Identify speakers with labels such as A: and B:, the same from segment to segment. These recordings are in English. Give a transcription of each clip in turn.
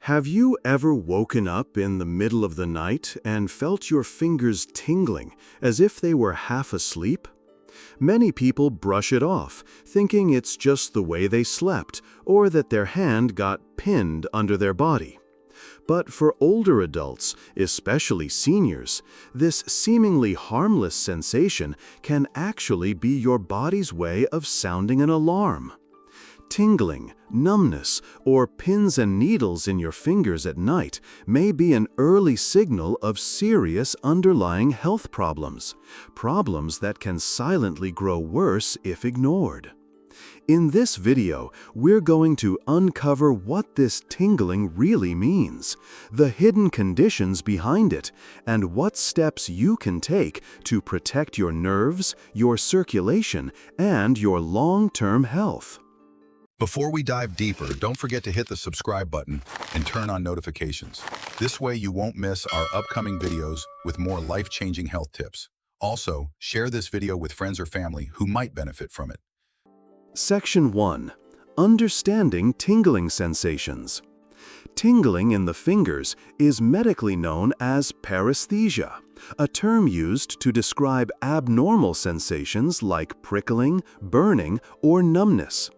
A: Have you ever woken up in the middle of the night and felt your fingers tingling as if they were half asleep? Many people brush it off, thinking it's just the way they slept or that their hand got pinned under their body. But for older adults, especially seniors, this seemingly harmless sensation can actually be your body's way of sounding an alarm. Tingling, numbness, or pins and needles in your fingers at night may be an early signal of serious underlying health problems that can silently grow worse if ignored. In this video, we're going to uncover what this tingling really means, the hidden conditions behind it, and what steps you can take to protect your nerves, your circulation, and your long-term health.
B: Before we dive deeper, don't forget to hit the subscribe button and turn on notifications. This way you won't miss our upcoming videos with more life-changing health tips. Also, share this video with friends or family who might benefit from it.
A: Section 1. Understanding tingling sensations. Tingling in the fingers is medically known as paresthesia, a term used to describe abnormal sensations like prickling, burning, or numbness.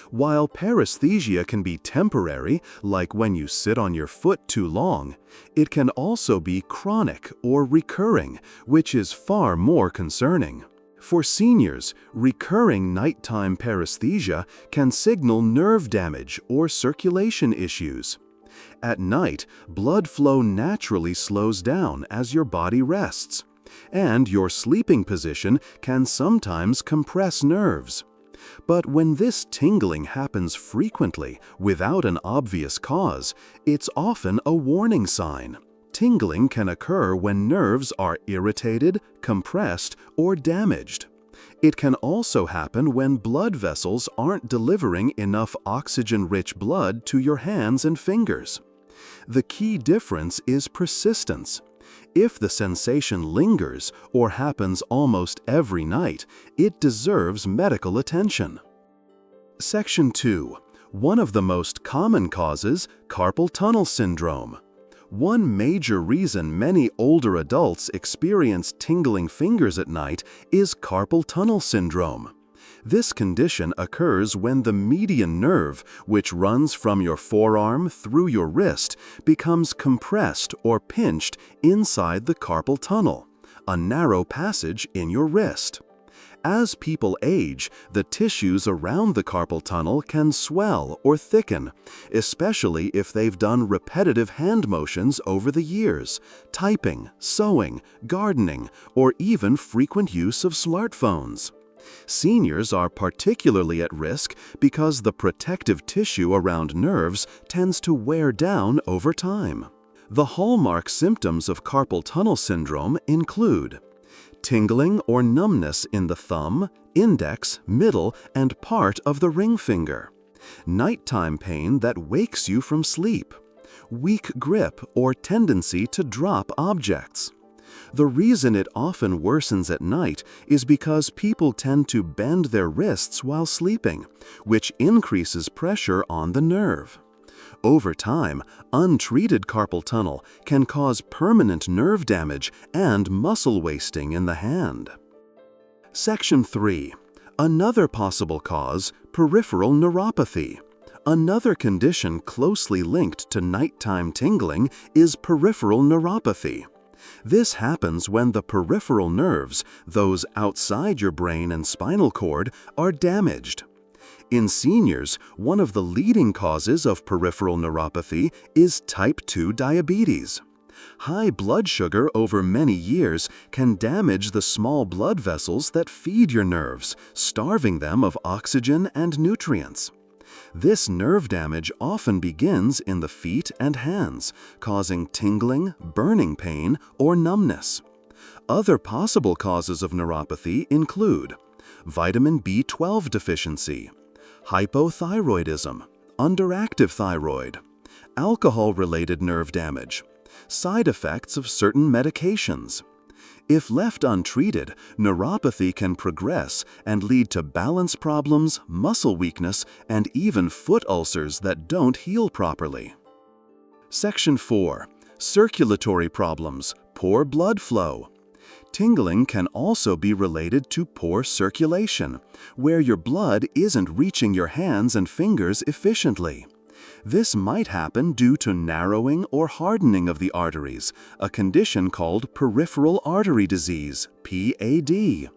A: While paresthesia can be temporary, like when you sit on your foot too long, it can also be chronic or recurring, which is far more concerning. For seniors, recurring nighttime paresthesia can signal nerve damage or circulation issues. At night, blood flow naturally slows down as your body rests, and your sleeping position can sometimes compress nerves. But when this tingling happens frequently, without an obvious cause, it's often a warning sign. Tingling can occur when nerves are irritated, compressed, or damaged. It can also happen when blood vessels aren't delivering enough oxygen-rich blood to your hands and fingers. The key difference is persistence. If the sensation lingers or happens almost every night, it deserves medical attention. Section 2. One of the most common causes, carpal tunnel syndrome. One major reason many older adults experience tingling fingers at night is carpal tunnel syndrome. This condition occurs when the median nerve, which runs from your forearm through your wrist, becomes compressed or pinched inside the carpal tunnel, a narrow passage in your wrist. As people age, the tissues around the carpal tunnel can swell or thicken, especially if they've done repetitive hand motions over the years, typing, sewing, gardening, or even frequent use of smartphones. Seniors are particularly at risk because the protective tissue around nerves tends to wear down over time. The hallmark symptoms of carpal tunnel syndrome include tingling or numbness in the thumb, index, middle, and part of the ring finger, nighttime pain that wakes you from sleep, weak grip or tendency to drop objects. The reason it often worsens at night is because people tend to bend their wrists while sleeping, which increases pressure on the nerve. Over time, untreated carpal tunnel can cause permanent nerve damage and muscle wasting in the hand. Section 3. Another possible cause, peripheral neuropathy. Another condition closely linked to nighttime tingling is peripheral neuropathy. This happens when the peripheral nerves, those outside your brain and spinal cord, are damaged. In seniors, one of the leading causes of peripheral neuropathy is type 2 diabetes. High blood sugar over many years can damage the small blood vessels that feed your nerves, starving them of oxygen and nutrients. This nerve damage often begins in the feet and hands, causing tingling, burning pain, or numbness. Other possible causes of neuropathy include vitamin B12 deficiency, hypothyroidism, underactive thyroid, alcohol-related nerve damage, side effects of certain medications. If left untreated, neuropathy can progress and lead to balance problems, muscle weakness, and even foot ulcers that don't heal properly. Section 4. Circulatory problems, poor blood flow. Tingling can also be related to poor circulation, where your blood isn't reaching your hands and fingers efficiently. This might happen due to narrowing or hardening of the arteries, a condition called peripheral artery disease, PAD.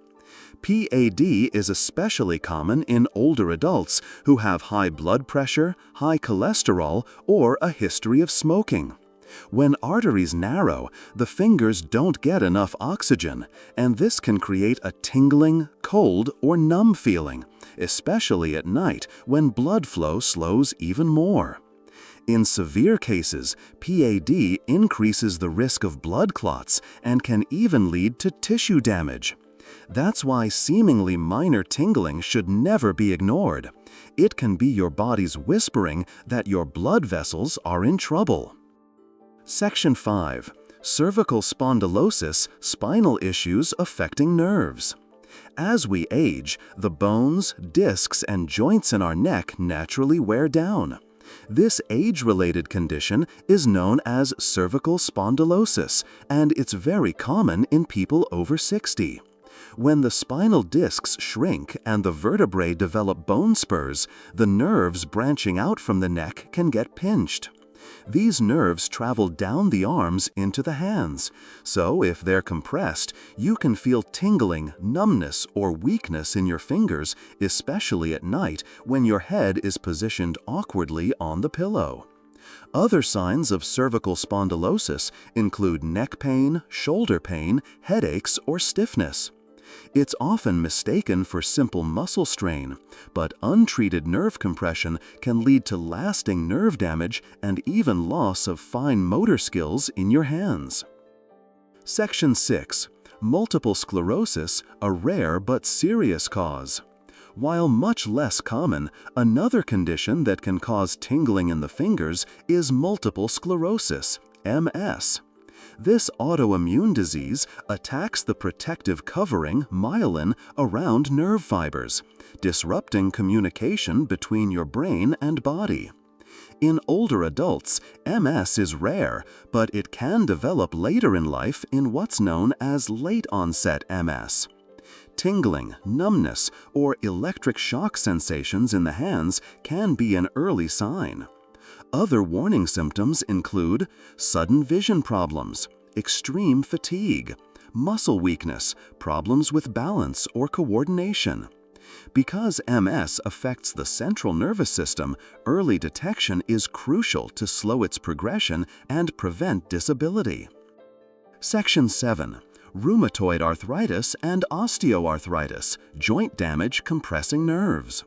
A: PAD is especially common in older adults who have high blood pressure, high cholesterol, or a history of smoking. When arteries narrow, the fingers don't get enough oxygen, and this can create a tingling, cold, or numb feeling, especially at night when blood flow slows even more. In severe cases, PAD increases the risk of blood clots and can even lead to tissue damage. That's why seemingly minor tingling should never be ignored. It can be your body's whispering that your blood vessels are in trouble. Section 5. Cervical spondylosis, spinal issues affecting nerves. As we age, the bones, discs, and joints in our neck naturally wear down. This age-related condition is known as cervical spondylosis, and it's very common in people over 60. When the spinal discs shrink and the vertebrae develop bone spurs, the nerves branching out from the neck can get pinched. These nerves travel down the arms into the hands, so if they're compressed, you can feel tingling, numbness, or weakness in your fingers, especially at night when your head is positioned awkwardly on the pillow. Other signs of cervical spondylosis include neck pain, shoulder pain, headaches, or stiffness. It's often mistaken for simple muscle strain, but untreated nerve compression can lead to lasting nerve damage and even loss of fine motor skills in your hands. Section 6. Multiple sclerosis, a rare but serious cause. While much less common, another condition that can cause tingling in the fingers is multiple sclerosis, MS. This autoimmune disease attacks the protective covering, myelin, around nerve fibers, disrupting communication between your brain and body. In older adults, MS is rare, but it can develop later in life in what's known as late-onset MS. Tingling, numbness, or electric shock sensations in the hands can be an early sign. Other warning symptoms include sudden vision problems, extreme fatigue, muscle weakness, problems with balance or coordination. Because MS affects the central nervous system, early detection is crucial to slow its progression and prevent disability. Section 7. Rheumatoid arthritis and osteoarthritis, joint damage compressing nerves.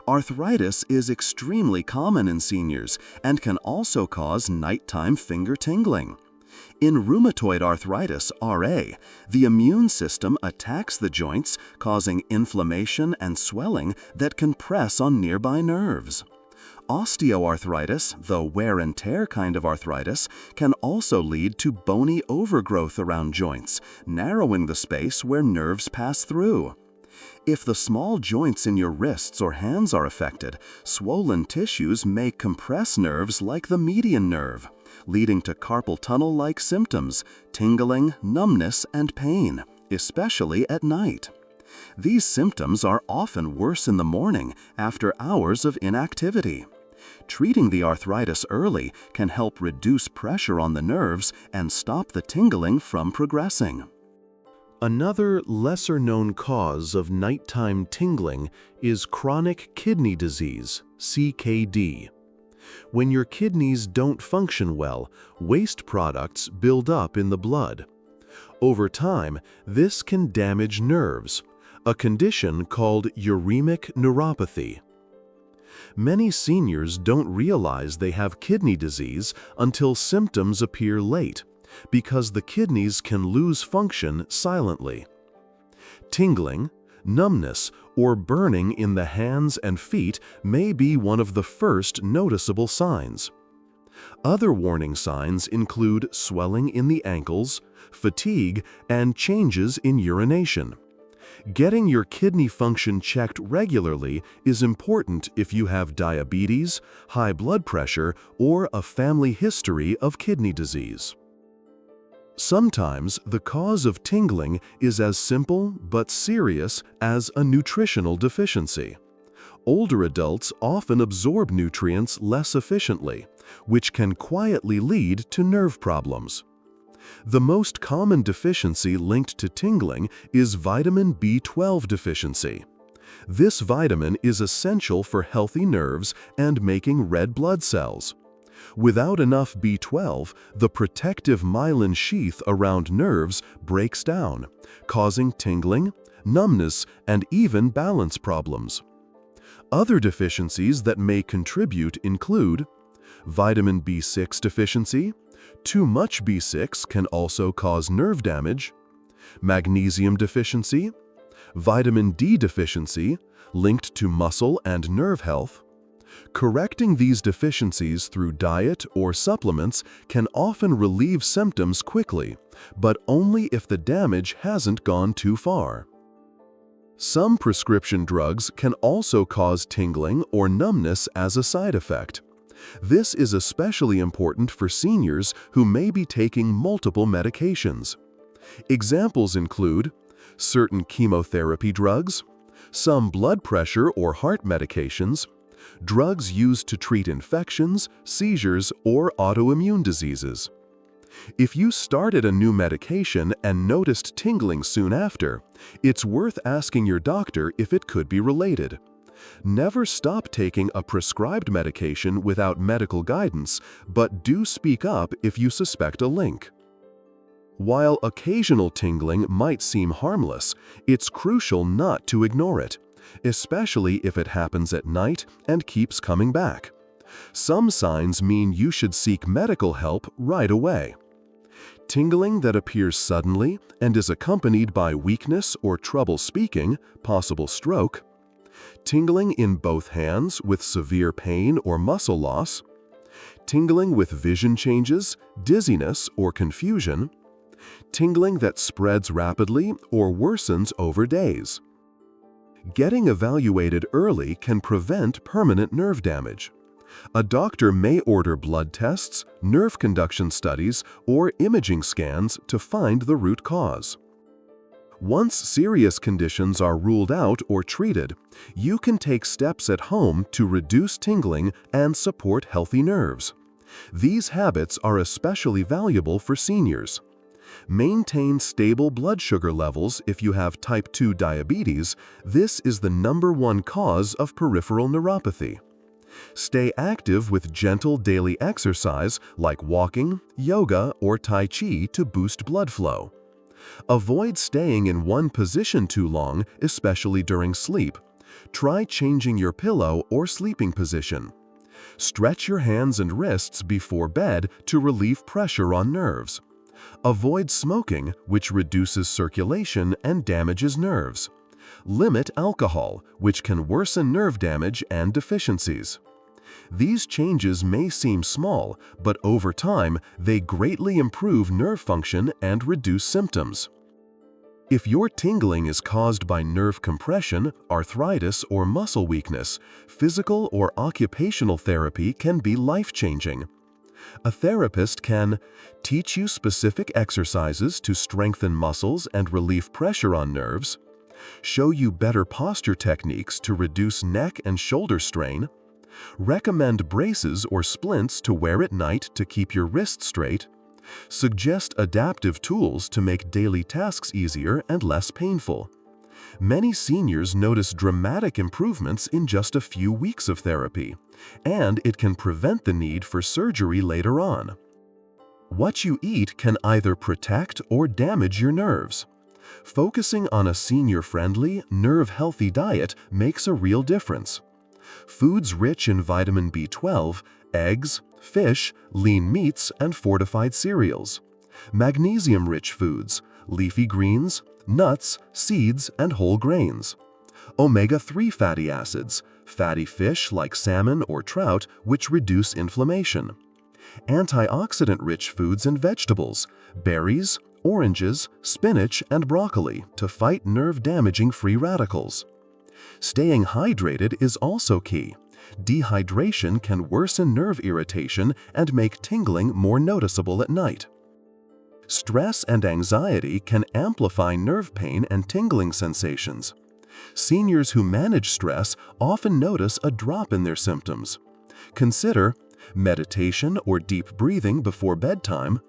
A: Arthritis is extremely common in seniors and can also cause nighttime finger tingling. In rheumatoid arthritis, RA, the immune system attacks the joints, causing inflammation and swelling that can press on nearby nerves. Osteoarthritis, the wear and tear kind of arthritis, can also lead to bony overgrowth around joints, narrowing the space where nerves pass through. If the small joints in your wrists or hands are affected, swollen tissues may compress nerves like the median nerve, leading to carpal tunnel-like symptoms, tingling, numbness, and pain, especially at night. These symptoms are often worse in the morning after hours of inactivity. Treating the arthritis early can help reduce pressure on the nerves and stop the tingling from progressing.
C: Another lesser-known cause of nighttime tingling is chronic kidney disease, CKD. When your kidneys don't function well, waste products build up in the blood. Over time, this can damage nerves, a condition called uremic neuropathy. Many seniors don't realize they have kidney disease until symptoms appear late, because the kidneys can lose function silently. Tingling, numbness, or burning in the hands and feet may be one of the first noticeable signs. Other warning signs include swelling in the ankles, fatigue, and changes in urination. Getting your kidney function checked regularly is important if you have diabetes, high blood pressure, or a family history of kidney disease. Sometimes the cause of tingling is as simple but serious as a nutritional deficiency. Older adults often absorb nutrients less efficiently, which can quietly lead to nerve problems. The most common deficiency linked to tingling is vitamin B12 deficiency. This vitamin is essential for healthy nerves and making red blood cells. Without enough B12, the protective myelin sheath around nerves breaks down, causing tingling, numbness, and even balance problems. Other deficiencies that may contribute include vitamin B6 deficiency. Too much B6 can also cause nerve damage. Magnesium deficiency. Vitamin D deficiency, linked to muscle and nerve health. Correcting these deficiencies through diet or supplements can often relieve symptoms quickly, but only if the damage hasn't gone too far. Some prescription drugs can also cause tingling or numbness as a side effect. This is especially important for seniors who may be taking multiple medications. Examples include certain chemotherapy drugs, some blood pressure or heart medications, drugs used to treat infections, seizures, or autoimmune diseases. If you started a new medication and noticed tingling soon after, it's worth asking your doctor if it could be related. Never stop taking a prescribed medication without medical guidance, but do speak up if you suspect a link. While occasional tingling might seem harmless, it's crucial not to ignore it, especially if it happens at night and keeps coming back. Some signs mean you should seek medical help right away. Tingling that appears suddenly and is accompanied by weakness or trouble speaking, possible stroke. Tingling in both hands with severe pain or muscle loss. Tingling with vision changes, dizziness, or confusion. Tingling that spreads rapidly or worsens over days. Getting evaluated early can prevent permanent nerve damage. A doctor may order blood tests, nerve conduction studies, or imaging scans to find the root cause. Once serious conditions are ruled out or treated, you can take steps at home to reduce tingling and support healthy nerves. These habits are especially valuable for seniors. Maintain stable blood sugar levels if you have type 2 diabetes. This is the #1 cause of peripheral neuropathy. Stay active with gentle daily exercise like walking, yoga, or Tai Chi to boost blood flow. Avoid staying in one position too long, especially during sleep. Try changing your pillow or sleeping position. Stretch your hands and wrists before bed to relieve pressure on nerves. Avoid smoking, which reduces circulation and damages nerves. Limit alcohol, which can worsen nerve damage and deficiencies. These changes may seem small, but over time, they greatly improve nerve function and reduce symptoms. If your tingling is caused by nerve compression, arthritis, or muscle weakness, physical or occupational therapy can be life-changing. A therapist can teach you specific exercises to strengthen muscles and relieve pressure on nerves, show you better posture techniques to reduce neck and shoulder strain, recommend braces or splints to wear at night to keep your wrist straight, suggest adaptive tools to make daily tasks easier and less painful. Many seniors notice dramatic improvements in just a few weeks of therapy, and it can prevent the need for surgery later on. What you eat can either protect or damage your nerves. Focusing on a senior-friendly, nerve-healthy diet makes a real difference. Foods rich in vitamin B12, eggs, fish, lean meats, and fortified cereals. Magnesium-rich foods, leafy greens, nuts, seeds, and whole grains. Omega-3 fatty acids, fatty fish like salmon or trout, which reduce inflammation. Antioxidant-rich foods and vegetables, berries, oranges, spinach, and broccoli to fight nerve-damaging free radicals. Staying hydrated is also key. Dehydration can worsen nerve irritation and make tingling more noticeable at night. Stress and anxiety can amplify nerve pain and tingling sensations. Seniors who manage stress often notice a drop in their symptoms. Consider meditation or deep breathing before bedtime,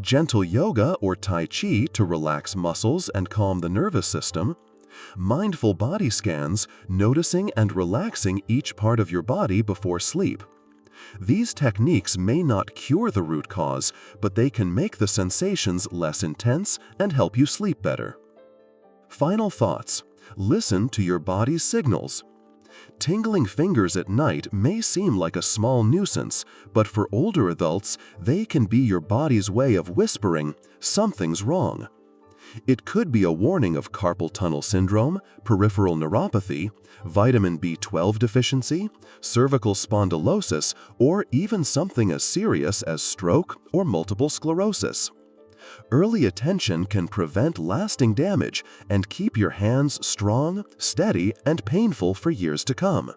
C: gentle yoga or tai chi to relax muscles and calm the nervous system, mindful body scans, noticing and relaxing each part of your body before sleep. These techniques may not cure the root cause, but they can make the sensations less intense and help you sleep better. Final thoughts. Listen to your body's signals. Tingling fingers at night may seem like a small nuisance, but for older adults, they can be your body's way of whispering, "Something's wrong." It could be a warning of carpal tunnel syndrome, peripheral neuropathy, vitamin B12 deficiency, cervical spondylosis, or even something as serious as stroke or multiple sclerosis. Early attention can prevent lasting damage and keep your hands strong, steady, and painful for years to come.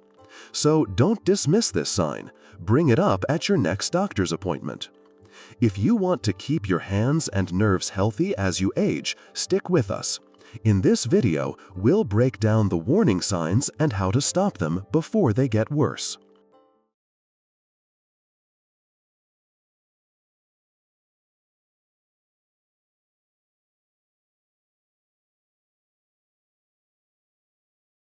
C: So don't dismiss this sign. Bring it up at your next doctor's appointment. If you want to keep your hands and nerves healthy as you age, stick with us. In this video, we'll break down the warning signs and how to stop them before they get worse.